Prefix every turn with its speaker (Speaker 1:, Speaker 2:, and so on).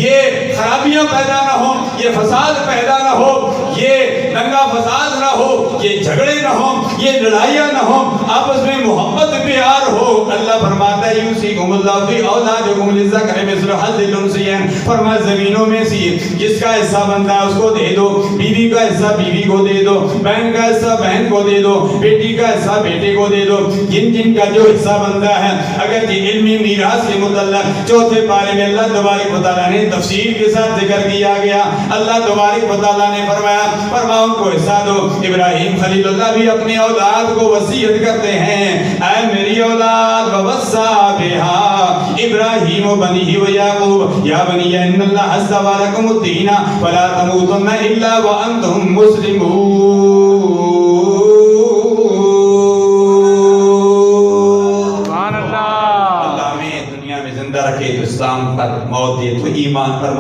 Speaker 1: یہ خرابیاں پیدا نہ ہوں، یہ فساد پیدا نہ ہو، یہ دنگا فساد نہ ہو، یہ جھگڑے نہ ہوں، یہ لڑائیاں نہ ہوں، آپس میں محبت پیار ہو۔ اللہ فرماتا ہے یوصیکم اللہ فی اولادکم للذکر مثل حظ الانثیین، فرمایا زمینوں میں سے جس کا حصہ بنتا ہے اس کو دے دو، بیوی کا حصہ بیوی کو دے دو، بہن کا حصہ بہن کو دے دو، بیٹی کا حصہ بیٹے کو دے دو، جن جن کا جو حصہ بنتا ہے۔ اگر یہ علمی میراث کے متعلق چوتھے پارے میں اللہ تبارک و تعالیٰ نے تفصیل کے ساتھ ذکر کیا گیا۔ اللہ تبارک و تعالیٰ نے فرمایا ان کو حصہ دو۔ ابراہیم خلیل اللہ بھی اپنی اولاد کو وصیت کرتے ہیں، اے میری اولاد ووصى بها ابراہیم بنیہ ویعقوب یا بنی ان اللہ اصطفى لكم الدین فلا تموتن الا وانتم مسلمون۔ اللہ ہمیں دنیا میں زندہ رکھے تو اسلام پر موت دے، تو ایمان پر موت